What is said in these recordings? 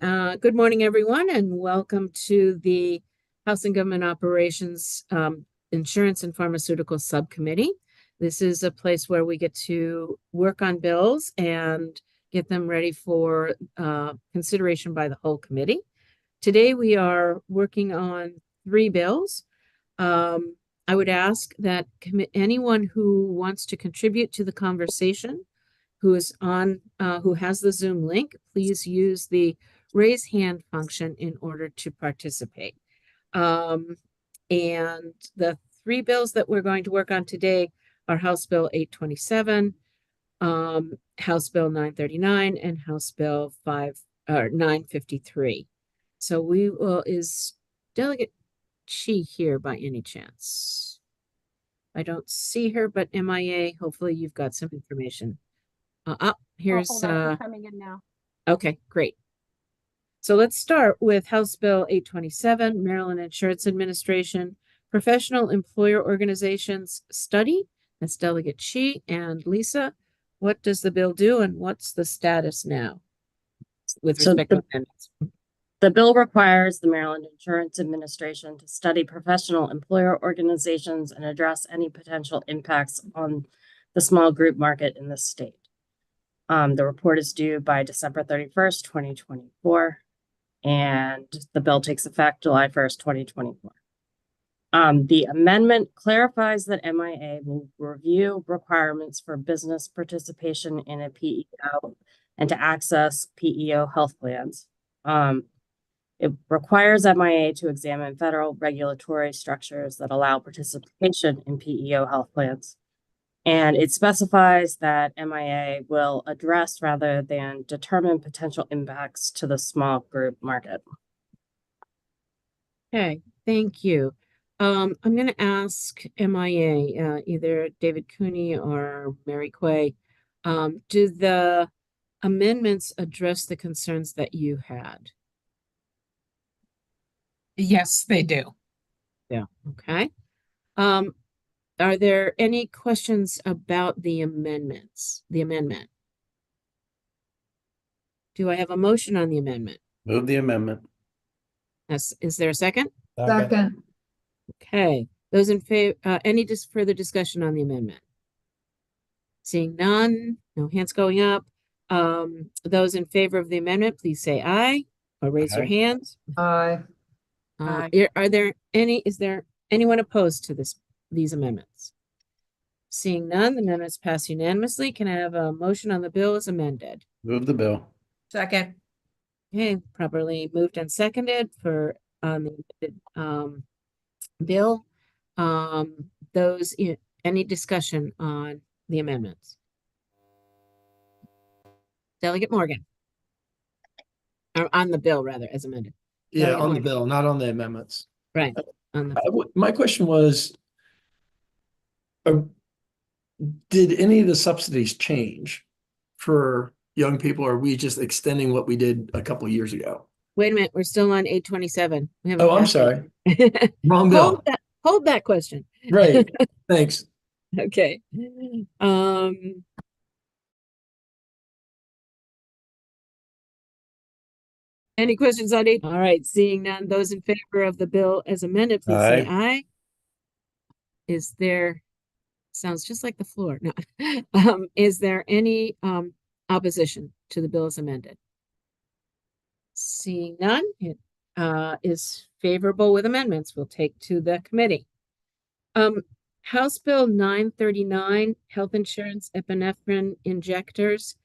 Good morning, everyone, and welcome to the House and Government Operations Insurance and Pharmaceuticals Subcommittee. This is a place where we get to work on bills and get them ready for consideration by the whole committee. Today, we are working on 3 bills. I would ask that anyone who wants to contribute to the conversation, who has the Zoom link, please use the raise hand function in order to participate. And the 3 bills that we're going to work on today are House Bill 827, House Bill 939, and House Bill 953. So is Delegate Chi here by any chance? I don't see her, but MIA, hopefully you've got some information. Here's hold on, she's coming in now. Okay, great. So let's start with House Bill 827, Maryland Insurance Administration, Professional Employer Organizations Study. That's Delegate Chi and Lisa. What does the bill do and what's the status now with respect to amendments? The bill requires the Maryland Insurance Administration to study professional employer organizations and address any potential impacts on the small group market in the state. The report is due by December 31st, 2024, and the bill takes effect July 1st, 2024. The amendment clarifies that MIA will review requirements for business participation in a PEO and to access PEO health plans. It requires MIA to examine federal regulatory structures that allow participation in PEO health plans. And it specifies that MIA will address rather than determine potential impacts to the small group market. Okay, thank you. I'm going to ask MIA, either David Cooney or Mary Quay, do the amendments address the concerns that you had? Yes, they do. Yeah, okay. Are there any questions about the amendment? Do I have a motion on the amendment? Move the amendment. Is there a second? Second. Okay. Those in favor, any further discussion on the amendment? Seeing none, no hands going up. Those in favor of the amendment, please say aye or raise your hands. Aye. Is there anyone opposed to these amendments? Seeing none, the amendments pass unanimously. Can I have a motion on the bill as amended? Move the bill. Second. Okay, properly moved and seconded for the bill. Any discussion on the amendments? Delegate Morgan. Or on the bill, rather, as amended. Yeah, Delegate on Morgan. The bill, not on the amendments. Right. My question was, did any of the subsidies change for young people, or are we just extending what we did a couple of years ago? Wait a minute, we're still on 827. Oh, I'm sorry. Wrong bill. Hold that question. Right. Thanks. Okay. Any questions on 8? All right, seeing none, those in favor of the bill as amended, please say aye. Is there, sounds just like the floor. No. Is there any opposition to the bill as amended? Seeing none, it is favorable with amendments. We'll take to the committee. House Bill 939, Health Insurance Epinephrine Injectors.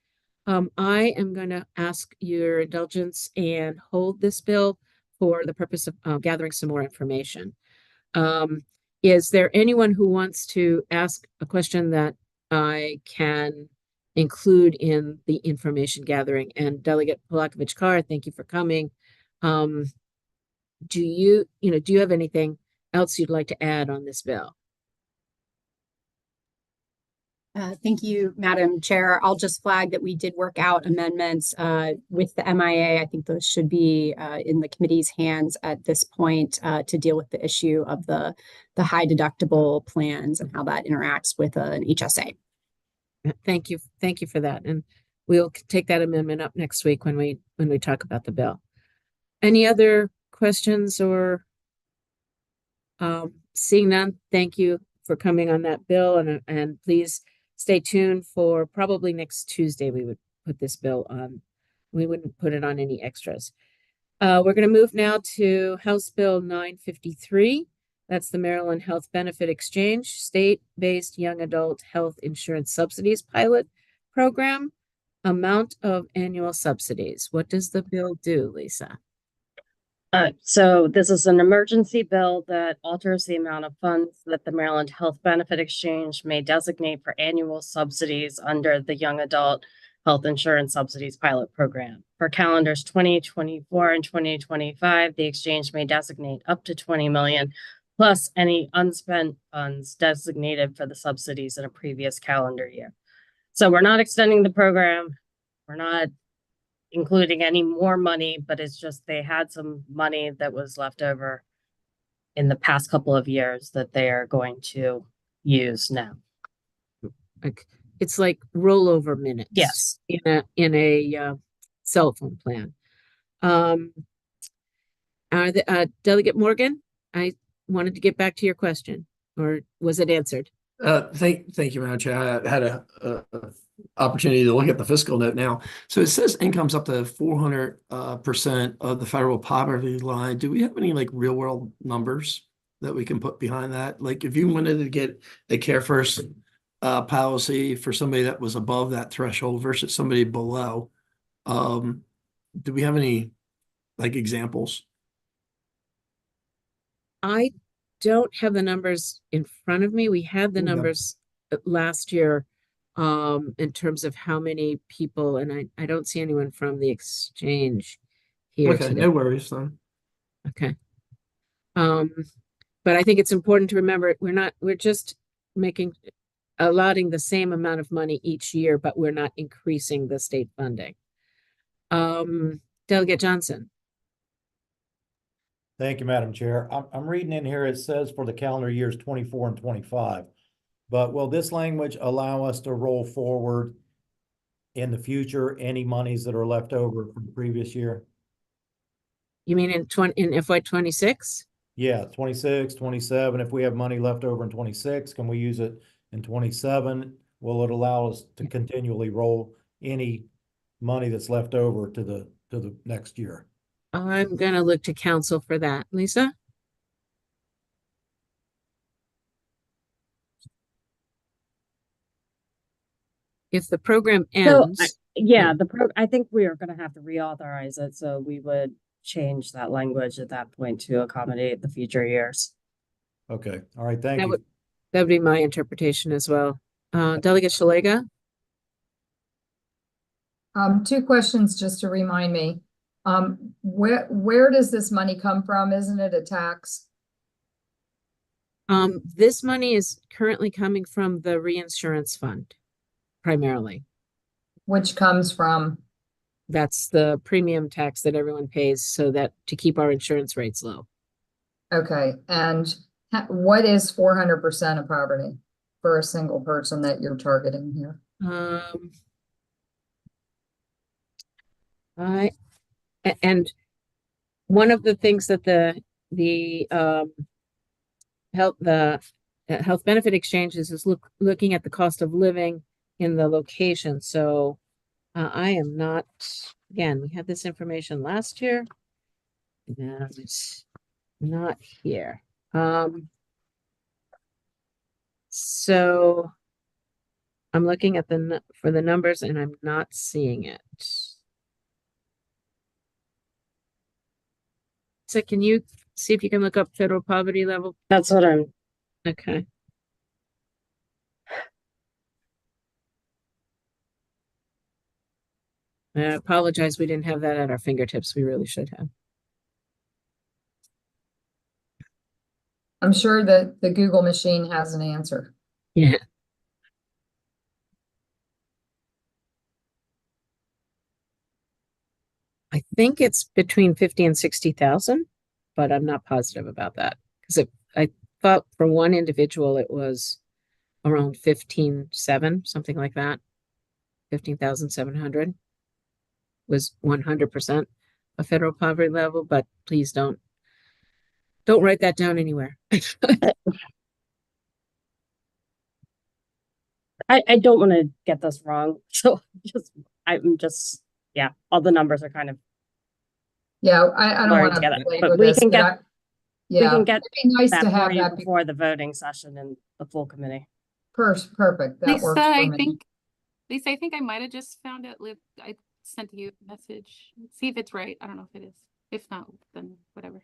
I am going to ask your indulgence and hold this bill for the purpose of gathering some more information. Is there anyone who wants to ask a question that I can include in the information gathering? And Delegate Polakovich-Carr, thank you for coming. Do you have anything else you'd like to add on this bill? Thank you, Madam Chair. I'll just flag that we did work out amendments with the MIA. I think those should be in the committee's hands at this point to deal with the issue of the high deductible plans and how that interacts with an HSA. Thank you for that. And we'll take that amendment up next week when we talk about the bill. Any other questions or seeing none? Thank you for coming on that bill, and please stay tuned for probably next Tuesday. We would put this bill on. We wouldn't put it on any extras. We're going to move now to House Bill 953. That's the Maryland Health Benefit Exchange, state-based young adult health insurance subsidies pilot program. Amount of annual subsidies. What does the bill do, Lisa? So this is an emergency bill that alters the amount of funds that the Maryland Health Benefit Exchange may designate for annual subsidies under the Young Adult Health Insurance Subsidies Pilot Program. For calendars 2024 and 2025, the exchange may designate up to 20 million plus any unspent funds designated for the subsidies in a previous calendar year. So we're not extending the program. We're not including any more money, but it's just they had some money that was left over in the past couple of years that they are going to use now. Like it's like rollover minutes. Yes. In a cell phone plan. Delegate Morgan, I wanted to get back to your question, or was it answered? Thank you, Madam Chair. I had a opportunity to look at the fiscal note now. So it says income's up to 400% of the federal poverty line. Do we have any like real world numbers that we can put behind that? Like if you wanted to get a Care First policy for somebody that was above that threshold versus somebody below, do we have any like examples? I don't have the numbers in front of me. We had the Okay. numbers last year in terms of how many people, and I don't see anyone from the exchange here Okay, today. no worries then. Okay. But I think it's important to remember we're just allotting the same amount of money each year, but we're not increasing the state funding. Delegate Johnson. Thank you, Madam Chair. I'm reading in here, it says for the calendar years 24 and 25. But will this language allow us to roll forward in the future any monies that are left over from the previous year? You mean in FY 26? Yeah, 26, 27. If we have money left over in 26, can we use it in 27? Will it allow us to continually roll any money that's left over to the next year? I'm gonna look to council for that. Lisa? If the program ends, I think we are going to have to reauthorize it. So we would change that language at that point to accommodate the future years. Okay. All right. Thank you. that would be my interpretation as well. Delegate Shalega? Two questions just to remind me. Where does this money come from? Isn't it a tax? This money is currently coming from the reinsurance fund, primarily. Which comes from? That's the premium tax that everyone pays so that to keep our insurance rates low. Okay, and what is 400% of poverty for a single person that you're targeting here? And one of the things that the health benefit exchanges is looking at the cost of living in the location. So I am not, again, we had this information last year. No, it's not here. So I'm looking at for the numbers and I'm not seeing it. So can you see if you can look up federal poverty level? That's what I'm. Okay. I apologize, we didn't have that at our fingertips. We really should have. I'm sure that the Google machine has an answer. Yeah. I think it's between 50 and 60,000, but I'm not positive about that because I thought for one individual it was around 15.7, something like that. 15,700 was 100% a federal poverty level, but please don't write that down anywhere. I don't want to get this wrong. So yeah, all the numbers are kind of Yeah, I don't blurring want to together, belabor but we this, can but get, we yeah, can get it'd be nice that to for have you that. before the voting session in the full committee. Perfect. That Lisa, works for I me. think, Lisa, I think I might have just found it. I sent you a message. See if it's right. I don't know if it is. If not, then whatever.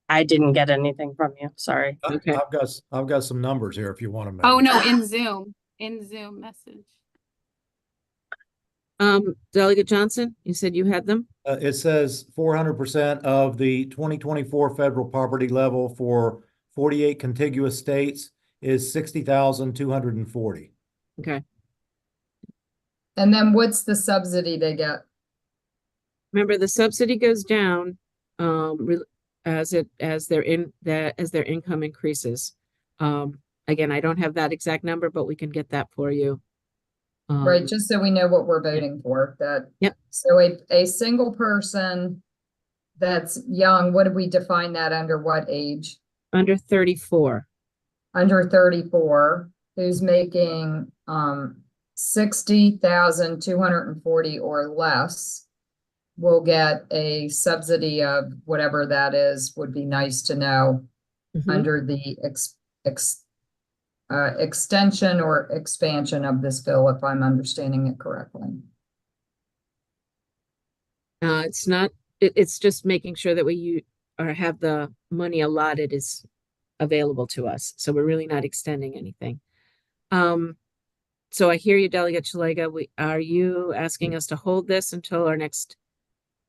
I didn't get anything from you. Sorry. Okay. I've got some numbers here if you want to. Oh, no, in Zoom message. Delegate Johnson, you said you had them? It says 400% of the 2024 federal poverty level for 48 contiguous states is 60,240. Okay. And then what's the subsidy they get? Remember, the subsidy goes down as their income increases. Again, I don't have that exact number, but we can get that for you. Right, just so we know what we're voting for, that. Yep. So a single person that's young, what do we define that under what age? Under 34. Under 34, who's making 60,240 or less will get a subsidy of whatever that is, would be nice to know, Mhm. under the extension or expansion of this bill, if I'm understanding it correctly. It's not, it's just making sure that we have the money allotted is available to us. So we're really not extending anything. So I hear you, Delegate Chalega. Are you asking us to hold this until our next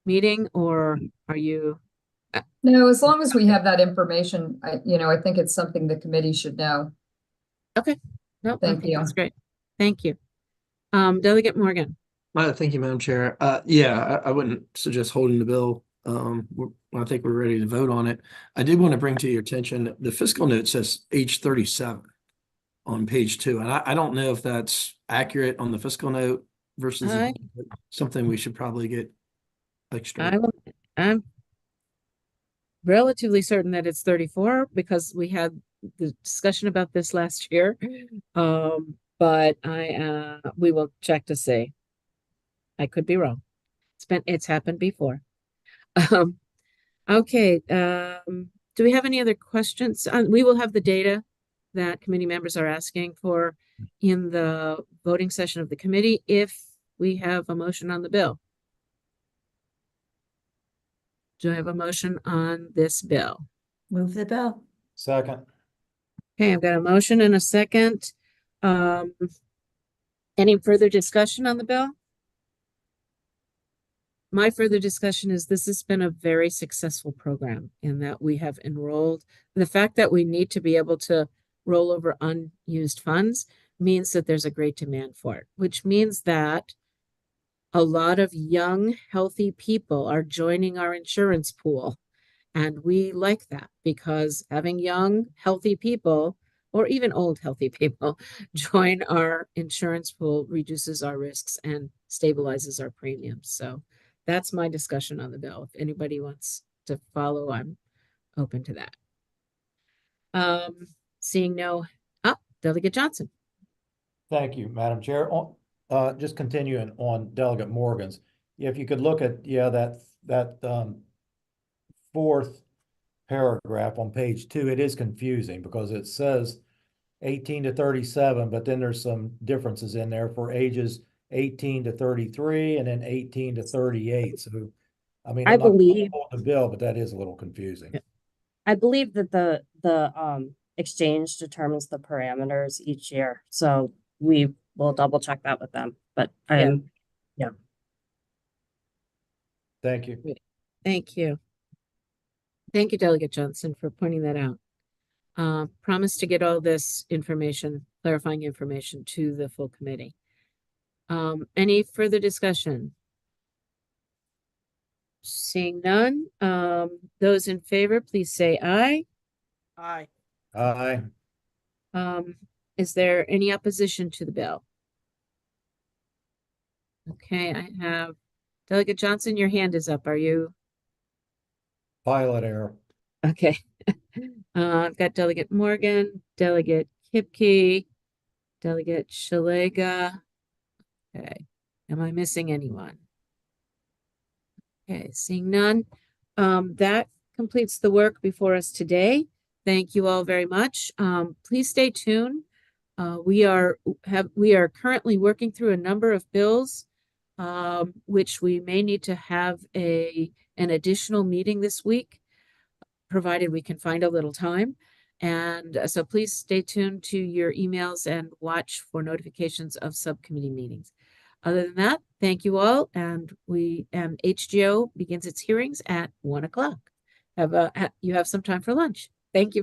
meeting, or are you? No, as long as we have that information, I think it's something the committee should know. Okay. No, I Thank think you. that's great. Thank you. Delegate Morgan. Thank you, Madam Chair. Yeah, I wouldn't suggest holding the bill. I think we're ready to vote on it. I did want to bring to your attention, the fiscal note says age 37 on page 2. And I don't know if that's accurate on the fiscal note versus something we should probably get extra. I'm relatively certain that it's 34 because we had the discussion about this last year. But we will check to see. I could be wrong. It's happened before. Okay. Do we have any other questions? We will have the data that committee members are asking for in the voting session of the committee if we have a motion on the bill. Do I have a motion on this bill? Move the bill. Second. Okay, I've got a motion and a second. Any further discussion on the bill? My further discussion is this has been a very successful program in that we have enrolled. The fact that we need to be able to roll over unused funds means that there's a great demand for it, which means that a lot of young, healthy people are joining our insurance pool. And we like that because having young, healthy people, or even old, healthy people, join our insurance pool reduces our risks and stabilizes our premiums. So that's my discussion on the bill. If anybody wants to follow, I'm open to that. Seeing no, Delegate Johnson. Thank you, Madam Chair. Just continuing on Delegate Morgan's. If you could look at, that fourth paragraph on page 2, it is confusing because it says 18 to 37, but then there's some differences in there for ages 18 to 33 and then 18 to 38. So, I mean, I I'm not believe the bill, but that is a little confusing. I believe that the exchange determines the parameters each year. So we will double check that with them. But Yeah. Thank you. Thank you. Thank you, Delegate Johnson, for pointing that out. Promise to get all this information, clarifying information to the full committee. Any further discussion? Seeing none, those in favor, please say aye. Aye. Aye. Is there any opposition to the bill? Okay, I have Delegate Johnson, your hand is up. Are you? Pilot error. Okay. I've got Delegate Morgan, Delegate Kipke, Delegate Shalega. Okay. Am I missing anyone? Okay, seeing none. That completes the work before us today. Thank you all very much. Please stay tuned. We are currently working through a number of bills, which we may need to have an additional meeting this week, provided we can find a little time. And so please stay tuned to your emails and watch for notifications of subcommittee meetings. Other than that, thank you all, and HGO begins its hearings at 1 o'clock. You have some time for lunch. Thank you very